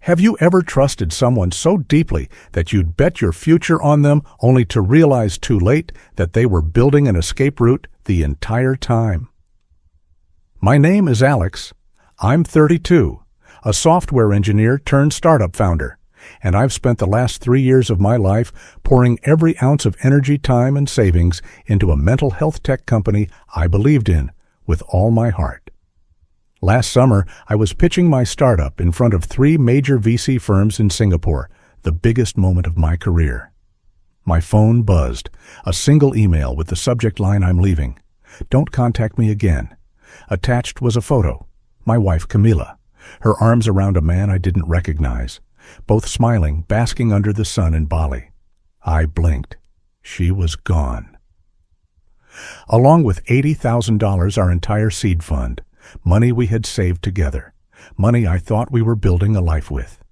Have you ever trusted someone so deeply that you'd bet your future on them only to realize too late that they were building an escape route the entire time? My name is Alex. I'm 32, a software engineer turned startup founder, and I've spent the last 3 years of my life pouring every ounce of energy, time, and savings into a mental health tech company I believed in with all my heart. Last summer, I was pitching my startup in front of 3 major VC firms in Singapore, the biggest moment of my career. My phone buzzed, a single email with the subject line, "I'm leaving. Don't contact me again." Attached was a photo, my wife Camila, her arms around a man I didn't recognize, both smiling, basking under the sun in Bali. I blinked. She was gone. Along with $80,000, our entire seed fund, money we had saved together, money I thought we were building a life with.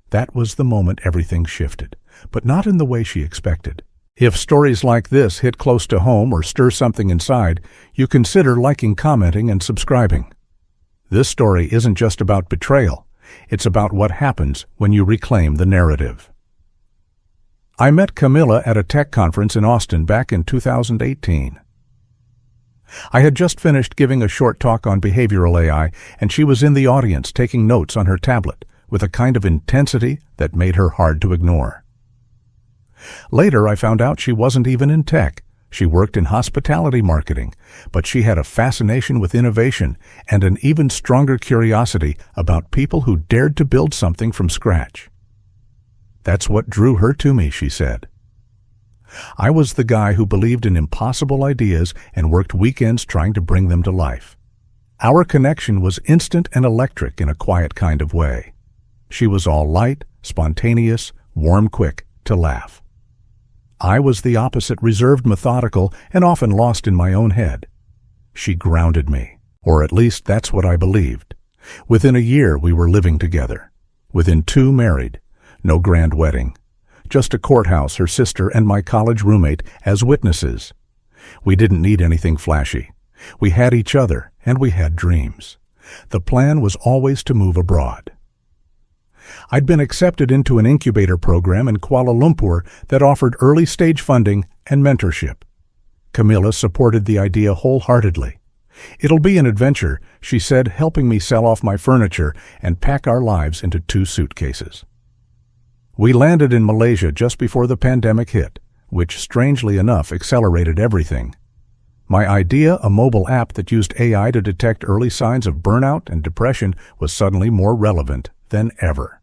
That was the moment everything shifted, but not in the way she expected. If stories like this hit close to home or stir something inside, you consider liking, commenting, and subscribing. This story isn't just about betrayal. It's about what happens when you reclaim the narrative. I met Camila at a tech conference in Austin back in 2018. I had just finished giving a short talk on behavioral AI, and she was in the audience taking notes on her tablet with a kind of intensity that made her hard to ignore. Later, I found out she wasn't even in tech. She worked in hospitality marketing, but she had a fascination with innovation and an even stronger curiosity about people who dared to build something from scratch. That's what drew her to me, she said. I was the guy who believed in impossible ideas and worked weekends trying to bring them to life. Our connection was instant and electric in a quiet kind of way. She was all light, spontaneous, warm, quick to laugh. I was the opposite, reserved, methodical, and often lost in my own head. She grounded me, or at least that's what I believed. Within a year, we were living together. Within 2, married. No grand wedding. Just a courthouse, her sister, and my college roommate as witnesses. We didn't need anything flashy. We had each other, and we had dreams. The plan was always to move abroad. I'd been accepted into an incubator program in Kuala Lumpur that offered early-stage funding and mentorship. Camila supported the idea wholeheartedly. "It'll be an adventure," she said, helping me sell off my furniture and pack our lives into 2 suitcases. We landed in Malaysia just before the pandemic hit, which strangely enough accelerated everything. My idea, a mobile app that used AI to detect early signs of burnout and depression, was suddenly more relevant than ever.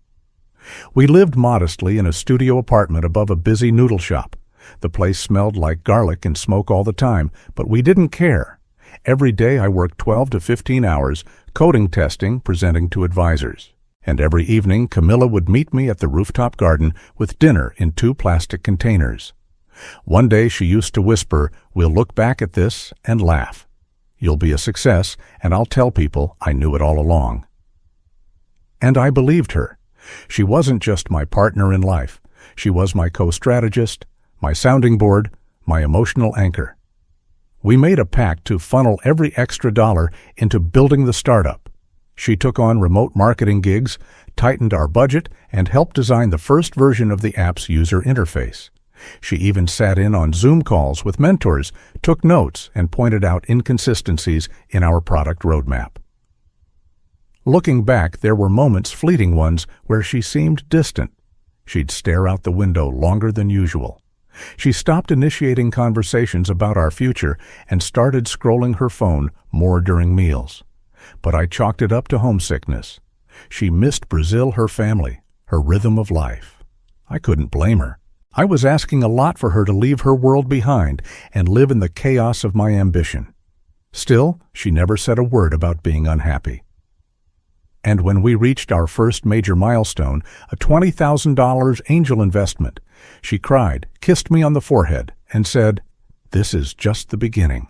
We lived modestly in a studio apartment above a busy noodle shop. The place smelled like garlic and smoke all the time, but we didn't care. Every day I worked 12 to 15 hours, coding, testing, presenting to advisors. And every evening Camila would meet me at the rooftop garden with dinner in 2 plastic containers. One day she used to whisper, "We'll look back at this and laugh. You'll be a success, and I'll tell people I knew it all along." And I believed her. She wasn't just my partner in life. She was my co-strategist, my sounding board, my emotional anchor. We made a pact to funnel every extra dollar into building the startup. She took on remote marketing gigs, tightened our budget, and helped design the first version of the app's user interface. She even sat in on Zoom calls with mentors, took notes, and pointed out inconsistencies in our product roadmap. Looking back, there were moments, fleeting ones, where she seemed distant. She'd stare out the window longer than usual. She stopped initiating conversations about our future and started scrolling her phone more during meals. But I chalked it up to homesickness. She missed Brazil, her family, her rhythm of life. I couldn't blame her. I was asking a lot for her to leave her world behind and live in the chaos of my ambition. Still, she never said a word about being unhappy. And when we reached our first major milestone, a $20,000 angel investment, she cried, kissed me on the forehead, and said, "This is just the beginning."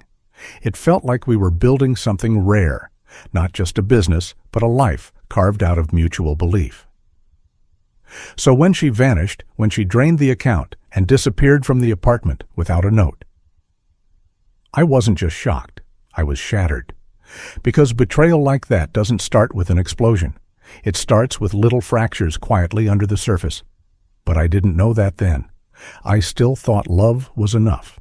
It felt like we were building something rare, not just a business, but a life carved out of mutual belief. So when she vanished, when she drained the account and disappeared from the apartment without a note, I wasn't just shocked, I was shattered. Because betrayal like that doesn't start with an explosion. It starts with little fractures quietly under the surface. But I didn't know that then. I still thought love was enough.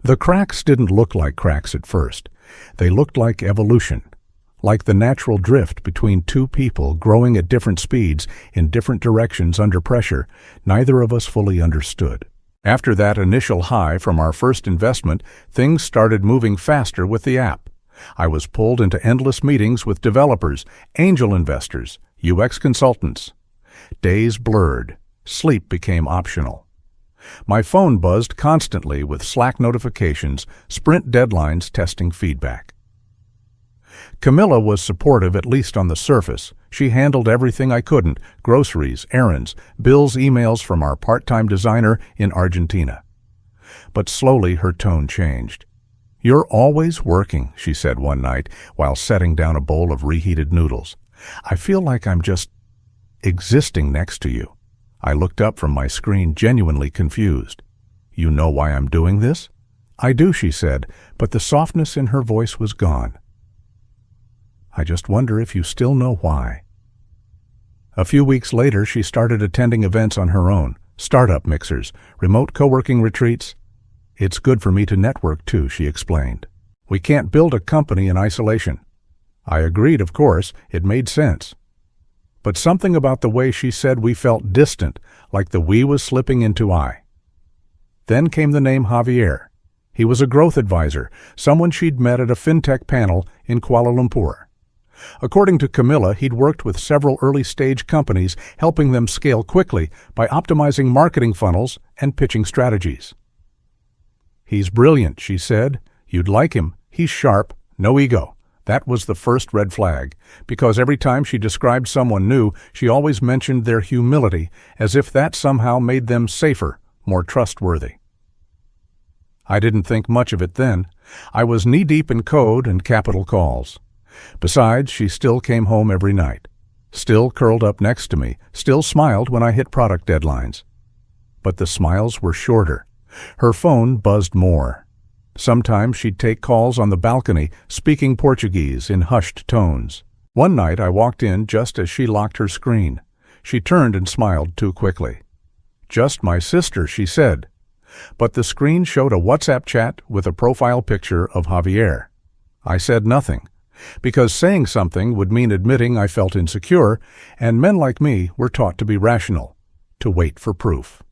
The cracks didn't look like cracks at first. They looked like evolution, like the natural drift between two people growing at different speeds in different directions under pressure neither of us fully understood. After that initial high from our first investment, things started moving faster with the app. I was pulled into endless meetings with developers, angel investors, UX consultants. Days blurred. Sleep became optional. My phone buzzed constantly with Slack notifications, sprint deadlines testing feedback. Camila was supportive, at least on the surface. She handled everything I couldn't: groceries, errands, bills, emails from our part-time designer in Argentina. But slowly her tone changed. "You're always working," she said one night while setting down a bowl of reheated noodles. "I feel like I'm just existing next to you." I looked up from my screen, genuinely confused. "You know why I'm doing this?" "I do," she said, but the softness in her voice was gone. "I just wonder if you still know why." A few weeks later, she started attending events on her own, startup mixers, remote co-working retreats. "It's good for me to network too," she explained. "We can't build a company in isolation." I agreed, of course. It made sense. But something about the way she said we felt distant, like the we was slipping into I. Then came the name Javier. He was a growth advisor, someone she'd met at a fintech panel in Kuala Lumpur. According to Camila, he'd worked with several early-stage companies, helping them scale quickly by optimizing marketing funnels and pitching strategies. "He's brilliant," she said. "You'd like him. He's sharp, no ego." That was the first red flag, because every time she described someone new, she always mentioned their humility, as if that somehow made them safer, more trustworthy. I didn't think much of it then. I was knee-deep in code and capital calls. Besides, she still came home every night, still curled up next to me, still smiled when I hit product deadlines. But the smiles were shorter. Her phone buzzed more. Sometimes she'd take calls on the balcony, speaking Portuguese in hushed tones. One night I walked in just as she locked her screen. She turned and smiled too quickly. "Just my sister," she said. But the screen showed a WhatsApp chat with a profile picture of Javier. I said nothing, because saying something would mean admitting I felt insecure, and men like me were taught to be rational, to wait for proof.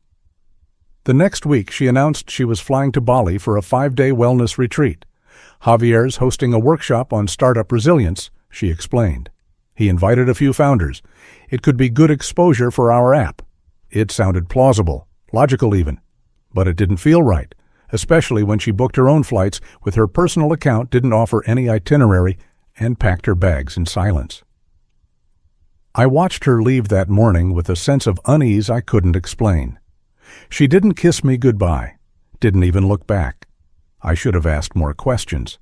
The next week, she announced she was flying to Bali for a 5-day wellness retreat. "Javier's hosting a workshop on startup resilience," she explained. "He invited a few founders. It could be good exposure for our app." It sounded plausible, logical even, but it didn't feel right, especially when she booked her own flights with her personal account, didn't offer any itinerary, and packed her bags in silence. I watched her leave that morning with a sense of unease I couldn't explain. She didn't kiss me goodbye, didn't even look back. I should have asked more questions.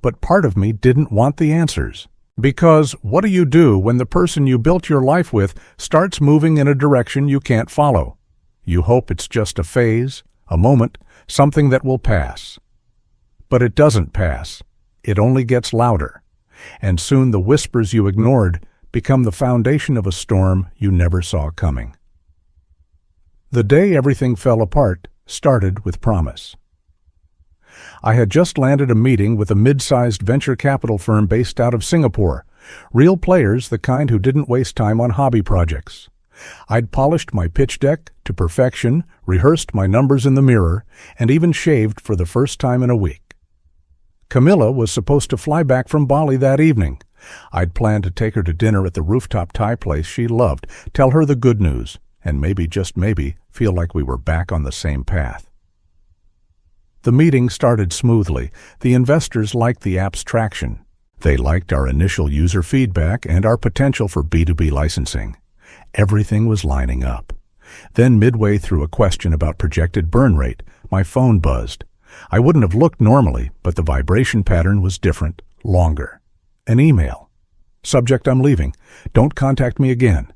But part of me didn't want the answers. Because what do you do when the person you built your life with starts moving in a direction you can't follow? You hope it's just a phase, a moment, something that will pass. But it doesn't pass. It only gets louder. And soon the whispers you ignored become the foundation of a storm you never saw coming. The day everything fell apart started with promise. I had just landed a meeting with a mid-sized venture capital firm based out of Singapore, real players, the kind who didn't waste time on hobby projects. I'd polished my pitch deck to perfection, rehearsed my numbers in the mirror, and even shaved for the first time in a week. Camila was supposed to fly back from Bali that evening. I'd planned to take her to dinner at the rooftop Thai place she loved, tell her the good news, and maybe, just maybe, feel like we were back on the same path. The meeting started smoothly. The investors liked the app's traction. They liked our initial user feedback and our potential for B2B licensing. Everything was lining up. Then midway through a question about projected burn rate, my phone buzzed. I wouldn't have looked normally, but the vibration pattern was different, longer. An email. Subject: "I'm leaving. Don't contact me again."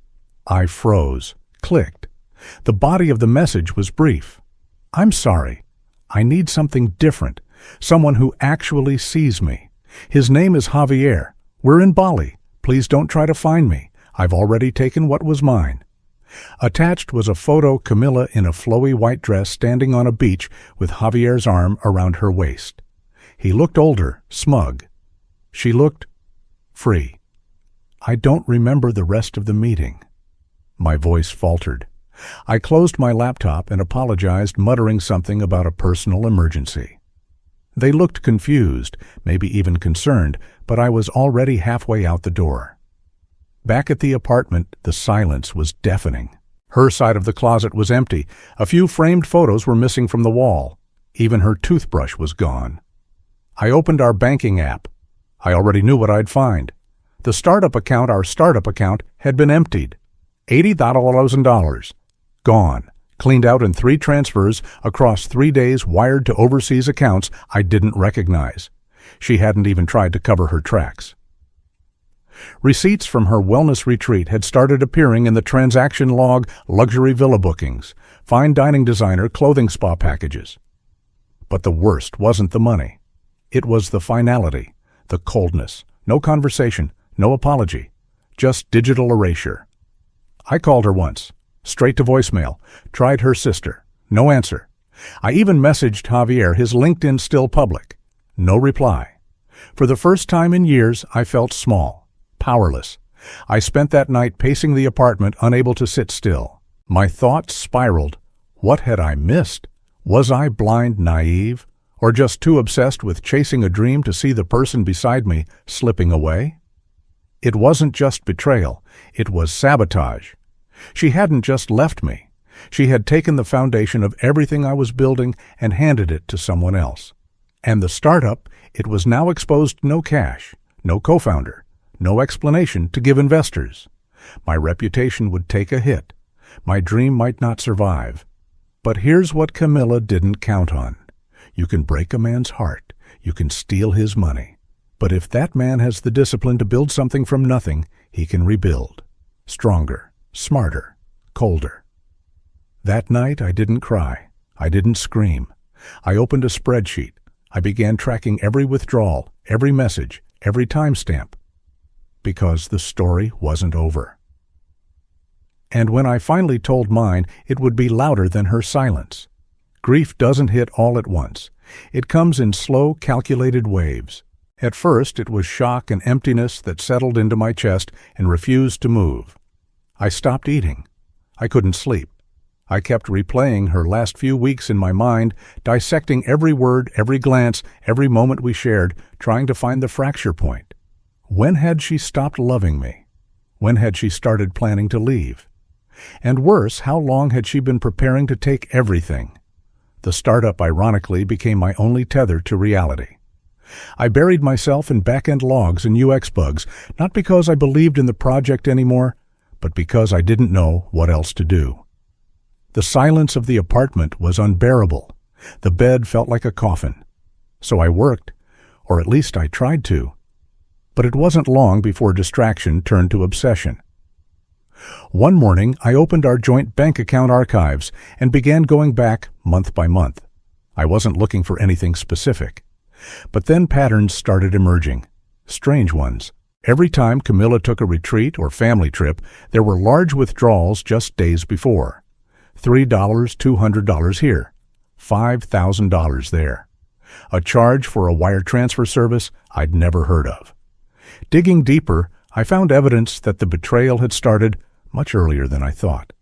I froze. Clicked. The body of the message was brief. "I'm sorry. I need something different. Someone who actually sees me. His name is Javier. We're in Bali. Please don't try to find me. I've already taken what was mine." Attached was a photo Camila in a flowy white dress standing on a beach with Javier's arm around her waist. He looked older, smug. She looked free. I don't remember the rest of the meeting. My voice faltered. I closed my laptop and apologized, muttering something about a personal emergency. They looked confused, maybe even concerned, but I was already halfway out the door. Back at the apartment, the silence was deafening. Her side of the closet was empty. A few framed photos were missing from the wall. Even her toothbrush was gone. I opened our banking app. I already knew what I'd find. The our startup account, had been emptied. $80,000. Gone. Cleaned out in 3 transfers across 3 days, wired to overseas accounts I didn't recognize. She hadn't even tried to cover her tracks. Receipts from her wellness retreat had started appearing in the transaction log: luxury villa bookings, fine dining designer, clothing spa packages. But the worst wasn't the money. It was the finality, the coldness. No conversation, no apology, just digital erasure. I called her once, straight to voicemail, tried her sister, no answer. I even messaged Javier, his LinkedIn still public. No reply. For the first time in years, I felt small, powerless. I spent that night pacing the apartment, unable to sit still. My thoughts spiraled. What had I missed? Was I blind, naive, or just too obsessed with chasing a dream to see the person beside me slipping away? It wasn't just betrayal, it was sabotage. She hadn't just left me. She had taken the foundation of everything I was building and handed it to someone else. And the startup, it was now exposed: no cash, no co-founder, no explanation to give investors. My reputation would take a hit. My dream might not survive. But here's what Camila didn't count on. You can break a man's heart. You can steal his money. But if that man has the discipline to build something from nothing, he can rebuild. Stronger, smarter, colder. That night I didn't cry. I didn't scream. I opened a spreadsheet. I began tracking every withdrawal, every message, every timestamp. Because the story wasn't over. And when I finally told mine, it would be louder than her silence. Grief doesn't hit all at once. It comes in slow, calculated waves. At first, it was shock and emptiness that settled into my chest and refused to move. I stopped eating. I couldn't sleep. I kept replaying her last few weeks in my mind, dissecting every word, every glance, every moment we shared, trying to find the fracture point. When had she stopped loving me? When had she started planning to leave? And worse, how long had she been preparing to take everything? The startup, ironically, became my only tether to reality. I buried myself in back-end logs and UX bugs, not because I believed in the project anymore, but because I didn't know what else to do. The silence of the apartment was unbearable. The bed felt like a coffin. So I worked, or at least I tried to. But it wasn't long before distraction turned to obsession. One morning, I opened our joint bank account archives and began going back month by month. I wasn't looking for anything specific. But then patterns started emerging. Strange ones. Every time Camila took a retreat or family trip, there were large withdrawals just days before. $3, $200 here. $5,000 there. A charge for a wire transfer service I'd never heard of. Digging deeper, I found evidence that the betrayal had started much earlier than I thought.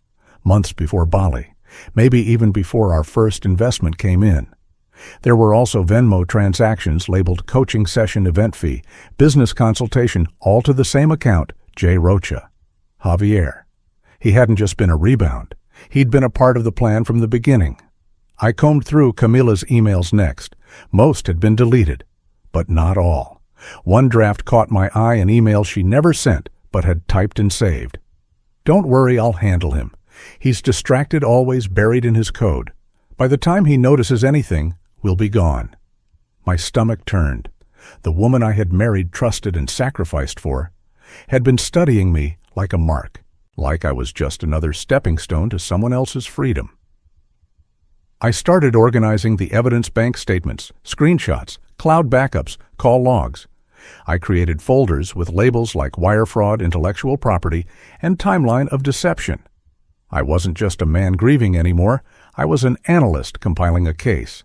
Months before Bali, maybe even before our first investment came in. There were also Venmo transactions labeled coaching session event fee, business consultation, all to the same account, J. Rocha. Javier. He hadn't just been a rebound. He'd been a part of the plan from the beginning. I combed through Camila's emails next. Most had been deleted, but not all. One draft caught my eye, an email she never sent, but had typed and saved. "Don't worry, I'll handle him. He's distracted, always buried in his code. By the time he notices anything, we'll be gone." My stomach turned. The woman I had married, trusted, and sacrificed for had been studying me like a mark, like I was just another stepping stone to someone else's freedom. I started organizing the evidence: bank statements, screenshots, cloud backups, call logs. I created folders with labels like wire fraud, intellectual property, and timeline of deception. I wasn't just a man grieving anymore. I was an analyst compiling a case.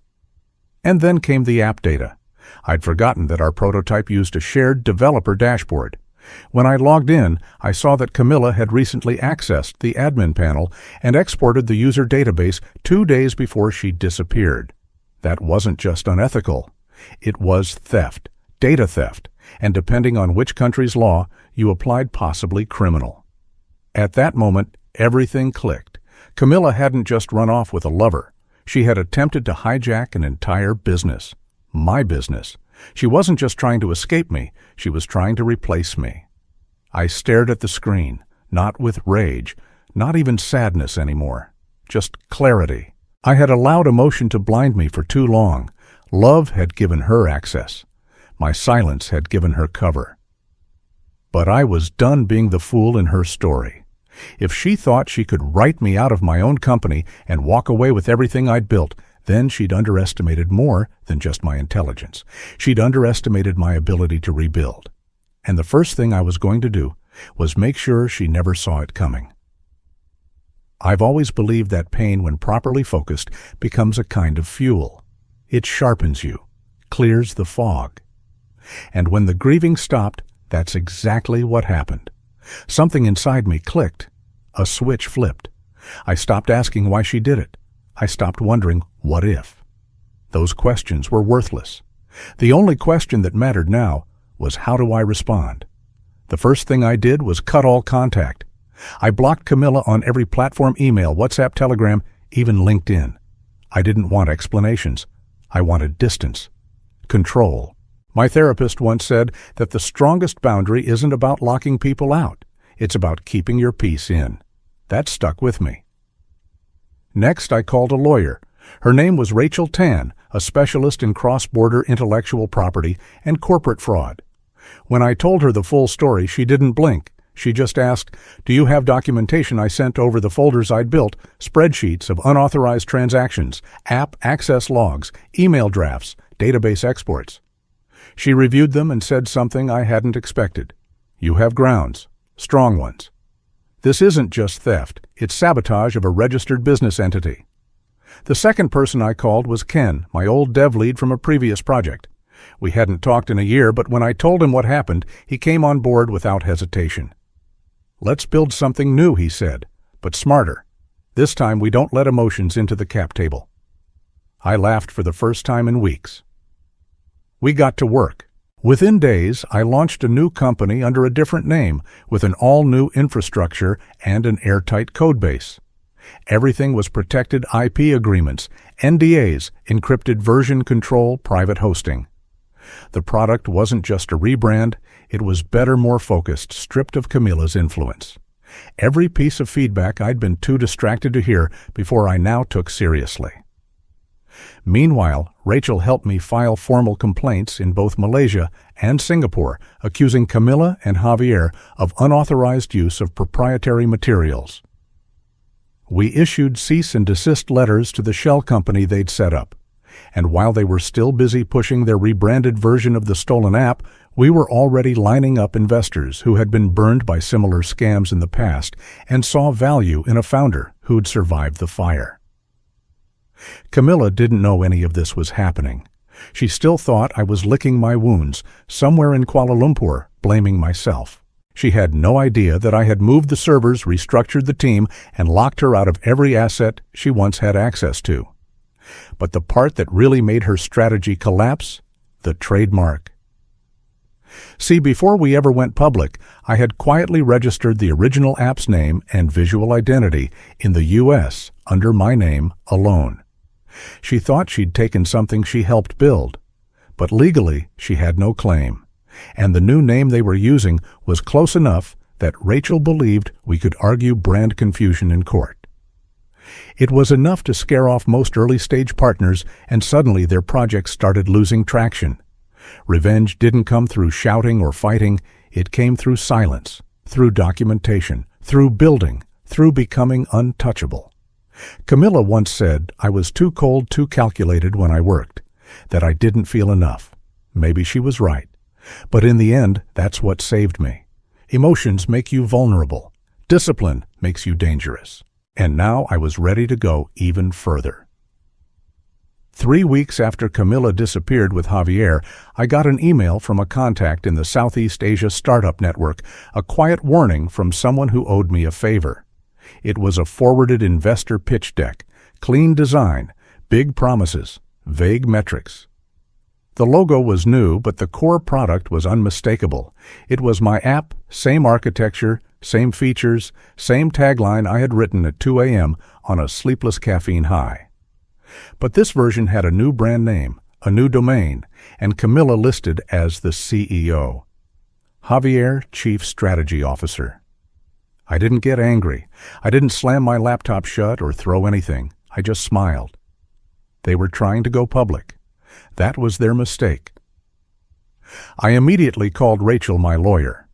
And then came the app data. I'd forgotten that our prototype used a shared developer dashboard. When I logged in, I saw that Camila had recently accessed the admin panel and exported the user database 2 days before she disappeared. That wasn't just unethical. It was theft, data theft, and depending on which country's law, you applied possibly criminal. At that moment, everything clicked. Camila hadn't just run off with a lover. She had attempted to hijack an entire business. My business. She wasn't just trying to escape me, she was trying to replace me. I stared at the screen, not with rage, not even sadness anymore, just clarity. I had allowed emotion to blind me for too long. Love had given her access. My silence had given her cover. But I was done being the fool in her story. If she thought she could write me out of my own company and walk away with everything I'd built, then she'd underestimated more than just my intelligence. She'd underestimated my ability to rebuild. And the first thing I was going to do was make sure she never saw it coming. I've always believed that pain, when properly focused, becomes a kind of fuel. It sharpens you, clears the fog. And when the grieving stopped, that's exactly what happened. Something inside me clicked. A switch flipped. I stopped asking why she did it. I stopped wondering, what if? Those questions were worthless. The only question that mattered now was, how do I respond? The first thing I did was cut all contact. I blocked Camila on every platform: email, WhatsApp, Telegram, even LinkedIn. I didn't want explanations. I wanted distance, control. My therapist once said that the strongest boundary isn't about locking people out. It's about keeping your peace in. That stuck with me. Next, I called a lawyer. Her name was Rachel Tan, a specialist in cross-border intellectual property and corporate fraud. When I told her the full story, she didn't blink. She just asked, "Do you have documentation I sent over the folders I'd built, spreadsheets of unauthorized transactions, app access logs, email drafts, database exports?" She reviewed them and said something I hadn't expected. "You have grounds, strong ones. This isn't just theft, it's sabotage of a registered business entity." The second person I called was Ken, my old dev lead from a previous project. We hadn't talked in a year, but when I told him what happened, he came on board without hesitation. "Let's build something new," he said, "but smarter. This time we don't let emotions into the cap table." I laughed for the first time in weeks. We got to work. Within days, I launched a new company under a different name, with an all-new infrastructure and an airtight codebase. Everything was protected IP agreements, NDAs, encrypted version control, private hosting. The product wasn't just a rebrand, it was better, more focused, stripped of Camila's influence. Every piece of feedback I'd been too distracted to hear before I now took seriously. Meanwhile, Rachel helped me file formal complaints in both Malaysia and Singapore, accusing Camila and Javier of unauthorized use of proprietary materials. We issued cease and desist letters to the shell company they'd set up, and while they were still busy pushing their rebranded version of the stolen app, we were already lining up investors who had been burned by similar scams in the past and saw value in a founder who'd survived the fire. Camila didn't know any of this was happening. She still thought I was licking my wounds, somewhere in Kuala Lumpur, blaming myself. She had no idea that I had moved the servers, restructured the team, and locked her out of every asset she once had access to. But the part that really made her strategy collapse? The trademark. See, before we ever went public, I had quietly registered the original app's name and visual identity in the U.S. under my name alone. She thought she'd taken something she helped build, but legally she had no claim, and the new name they were using was close enough that Rachel believed we could argue brand confusion in court. It was enough to scare off most early-stage partners, and suddenly their projects started losing traction. Revenge didn't come through shouting or fighting, it came through silence, through documentation, through building, through becoming untouchable. Camila once said I was too cold, too calculated when I worked, that I didn't feel enough. Maybe she was right. But in the end, that's what saved me. Emotions make you vulnerable. Discipline makes you dangerous. And now I was ready to go even further. 3 weeks after Camila disappeared with Javier, I got an email from a contact in the Southeast Asia Startup Network, a quiet warning from someone who owed me a favor. It was a forwarded investor pitch deck, clean design, big promises, vague metrics. The logo was new, but the core product was unmistakable. It was my app, same architecture, same features, same tagline I had written at 2 a.m. on a sleepless caffeine high. But this version had a new brand name, a new domain, and Camila listed as the CEO. Javier, Chief Strategy Officer. I didn't get angry. I didn't slam my laptop shut or throw anything. I just smiled. They were trying to go public. That was their mistake. I immediately called Rachel, my lawyer.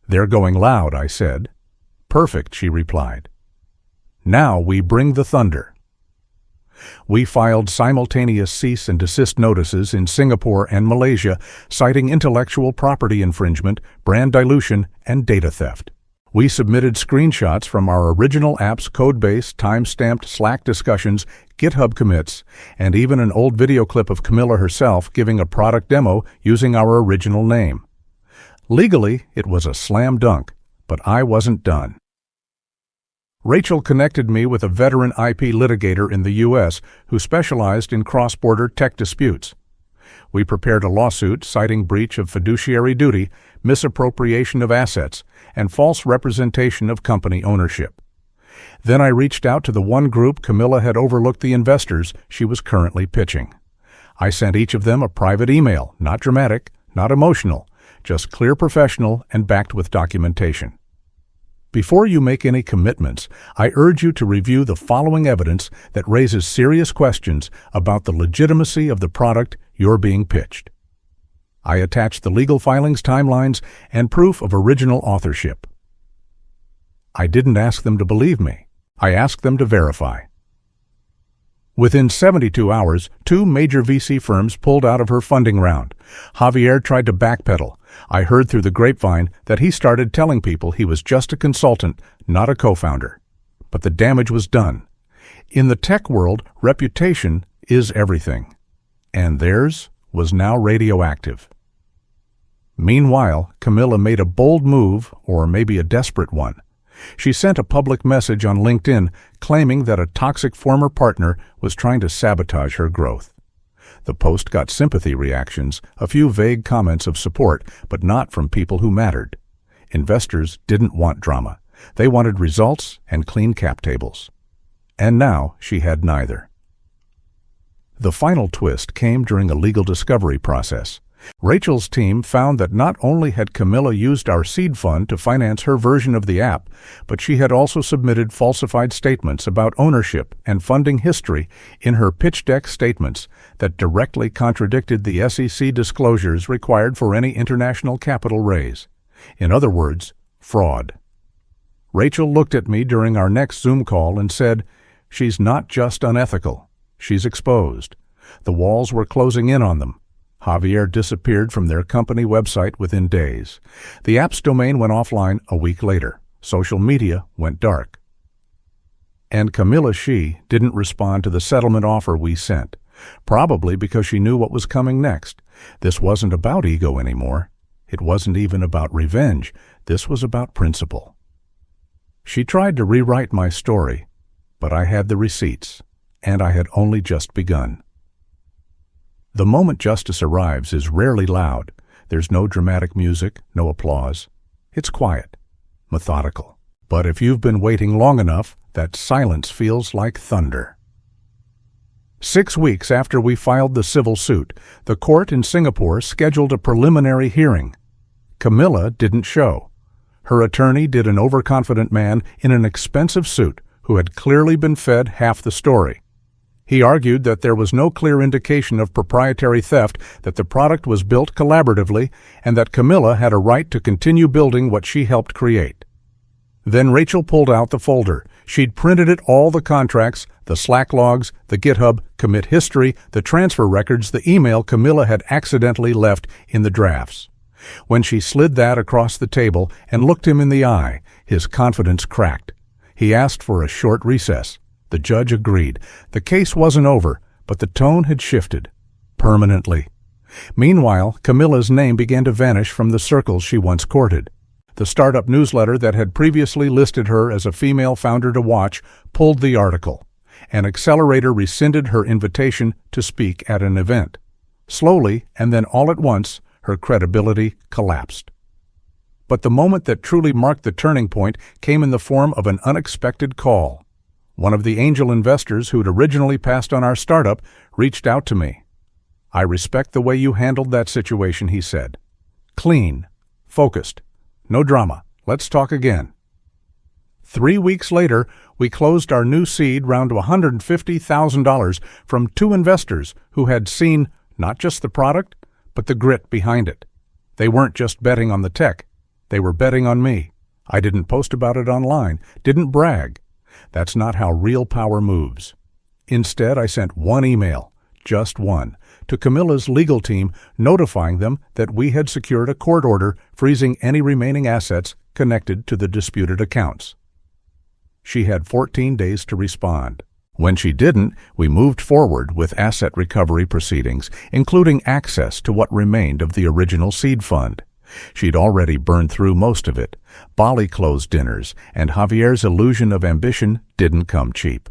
"They're going loud," I said. "Perfect," she replied. "Now we bring the thunder." We filed simultaneous cease and desist notices in Singapore and Malaysia, citing intellectual property infringement, brand dilution, and data theft. We submitted screenshots from our original app's codebase, time-stamped Slack discussions, GitHub commits, and even an old video clip of Camila herself giving a product demo using our original name. Legally, it was a slam dunk, but I wasn't done. Rachel connected me with a veteran IP litigator in the U.S. who specialized in cross-border tech disputes. We prepared a lawsuit citing breach of fiduciary duty, misappropriation of assets, and false representation of company ownership. Then I reached out to the one group Camila had overlooked the investors she was currently pitching. I sent each of them a private email, not dramatic, not emotional, just clear, professional, and backed with documentation. Before you make any commitments, I urge you to review the following evidence that raises serious questions about the legitimacy of the product you're being pitched. I attached the legal filings, timelines, and proof of original authorship. I didn't ask them to believe me. I asked them to verify. Within 72 hours, 2 major VC firms pulled out of her funding round. Javier tried to backpedal. I heard through the grapevine that he started telling people he was just a consultant, not a co-founder. But the damage was done. In the tech world, reputation is everything. And theirs was now radioactive. Meanwhile, Camila made a bold move, or maybe a desperate one. She sent a public message on LinkedIn claiming that a toxic former partner was trying to sabotage her growth. The post got sympathy reactions, a few vague comments of support, but not from people who mattered. Investors didn't want drama. They wanted results and clean cap tables. And now she had neither. The final twist came during a legal discovery process. Rachel's team found that not only had Camila used our seed fund to finance her version of the app, but she had also submitted falsified statements about ownership and funding history in her pitch deck statements that directly contradicted the SEC disclosures required for any international capital raise. In other words, fraud. Rachel looked at me during our next Zoom call and said, "She's not just unethical. She's exposed. The walls were closing in on them." Javier disappeared from their company website within days. The app's domain went offline a week later. Social media went dark. And Camila, she didn't respond to the settlement offer we sent, probably because she knew what was coming next. This wasn't about ego anymore. It wasn't even about revenge. This was about principle. She tried to rewrite my story, but I had the receipts, and I had only just begun. The moment justice arrives is rarely loud. There's no dramatic music, no applause. It's quiet, methodical. But if you've been waiting long enough, that silence feels like thunder. 6 weeks after we filed the civil suit, the court in Singapore scheduled a preliminary hearing. Camila didn't show. Her attorney did an overconfident man in an expensive suit who had clearly been fed half the story. He argued that there was no clear indication of proprietary theft, that the product was built collaboratively, and that Camila had a right to continue building what she helped create. Then Rachel pulled out the folder. She'd printed it all: the contracts, the Slack logs, the GitHub commit history, the transfer records, the email Camila had accidentally left in the drafts. When she slid that across the table and looked him in the eye, his confidence cracked. He asked for a short recess. The judge agreed. The case wasn't over, but the tone had shifted. Permanently. Meanwhile, Camila's name began to vanish from the circles she once courted. The startup newsletter that had previously listed her as a female founder to watch pulled the article. An accelerator rescinded her invitation to speak at an event. Slowly, and then all at once, her credibility collapsed. But the moment that truly marked the turning point came in the form of an unexpected call. One of the angel investors who'd originally passed on our startup reached out to me. "I respect the way you handled that situation," he said. "Clean, focused, no drama. Let's talk again." 3 weeks later, we closed our new seed round of $150,000 from 2 investors who had seen not just the product, but the grit behind it. They weren't just betting on the tech. They were betting on me. I didn't post about it online, didn't brag. That's not how real power moves. Instead, I sent one email, just one, to Camila's legal team notifying them that we had secured a court order freezing any remaining assets connected to the disputed accounts. She had 14 days to respond. When she didn't, we moved forward with asset recovery proceedings, including access to what remained of the original seed fund. She'd already burned through most of it. Bali closed dinners, and Javier's illusion of ambition didn't come cheap.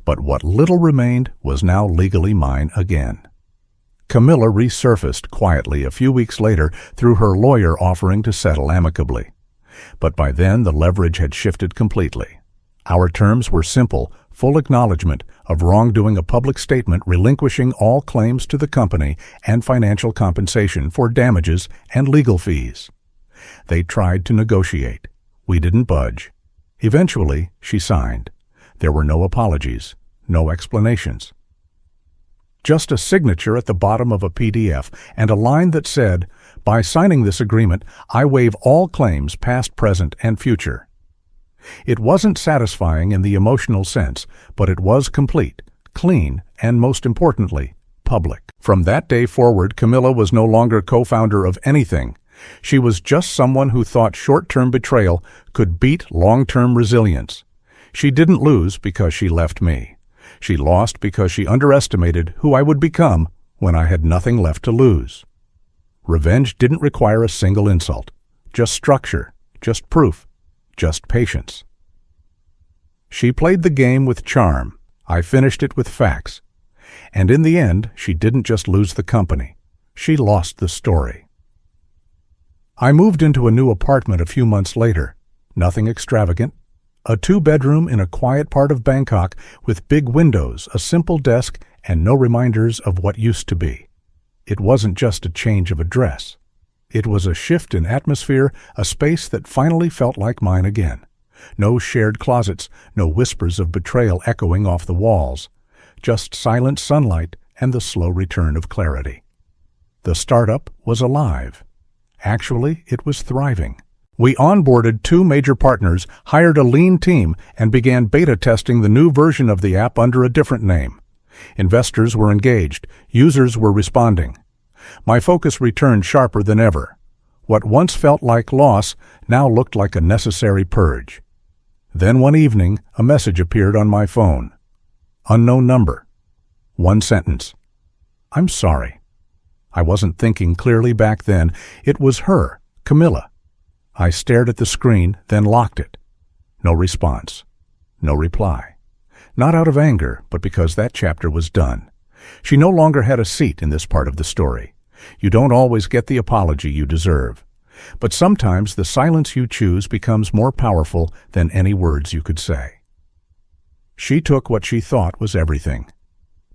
But what little remained was now legally mine again. Camila resurfaced quietly a few weeks later through her lawyer offering to settle amicably. But by then the leverage had shifted completely. Our terms were simple, full acknowledgement of wrongdoing, a public statement relinquishing all claims to the company, and financial compensation for damages and legal fees. They tried to negotiate. We didn't budge. Eventually, she signed. There were no apologies, no explanations. Just a signature at the bottom of a PDF and a line that said, "By signing this agreement, I waive all claims past, present, and future." It wasn't satisfying in the emotional sense, but it was complete, clean, and most importantly, public. From that day forward, Camila was no longer co-founder of anything. She was just someone who thought short-term betrayal could beat long-term resilience. She didn't lose because she left me. She lost because she underestimated who I would become when I had nothing left to lose. Revenge didn't require a single insult, just structure, just proof, just patience. She played the game with charm. I finished it with facts. And in the end, she didn't just lose the company. She lost the story. I moved into a new apartment a few months later. Nothing extravagant. A 2-bedroom in a quiet part of Bangkok with big windows, a simple desk, and no reminders of what used to be. It wasn't just a change of address. It was a shift in atmosphere, a space that finally felt like mine again. No shared closets, no whispers of betrayal echoing off the walls. Just silent sunlight and the slow return of clarity. The startup was alive. Actually, it was thriving. We onboarded 2 major partners, hired a lean team, and began beta testing the new version of the app under a different name. Investors were engaged. Users were responding. My focus returned sharper than ever. What once felt like loss now looked like a necessary purge. Then one evening, a message appeared on my phone. Unknown number. 1 sentence. "I'm sorry." I wasn't thinking clearly back then. It was her, Camila. I stared at the screen, then locked it. No response. No reply. Not out of anger, but because that chapter was done. She no longer had a seat in this part of the story. You don't always get the apology you deserve. But sometimes the silence you choose becomes more powerful than any words you could say. She took what she thought was everything.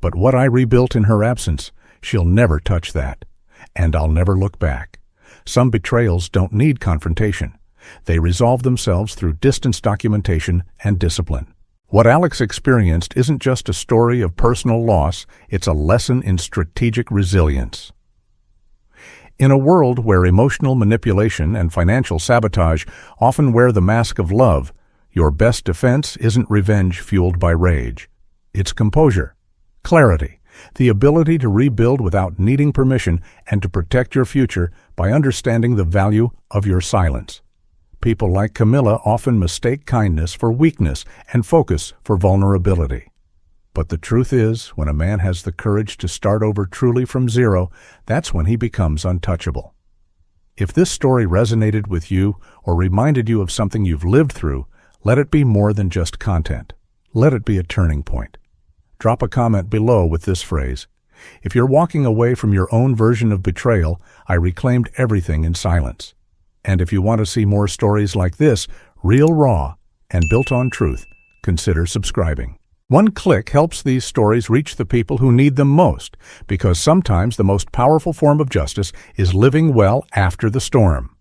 But what I rebuilt in her absence, she'll never touch that. And I'll never look back. Some betrayals don't need confrontation. They resolve themselves through distance documentation and discipline. What Alex experienced isn't just a story of personal loss, it's a lesson in strategic resilience. In a world where emotional manipulation and financial sabotage often wear the mask of love, your best defense isn't revenge fueled by rage. It's composure, clarity, The ability to rebuild without needing permission and to protect your future by understanding the value of your silence. People like Camila often mistake kindness for weakness and focus for vulnerability. But the truth is, when a man has the courage to start over truly from zero, that's when he becomes untouchable. If this story resonated with you or reminded you of something you've lived through, let it be more than just content. Let it be a turning point. Drop a comment below with this phrase: "If you're walking away from your own version of betrayal, I reclaimed everything in silence." And if you want to see more stories like this, real, raw, and built on truth, consider subscribing. One click helps these stories reach the people who need them most, because sometimes the most powerful form of justice is living well after the storm.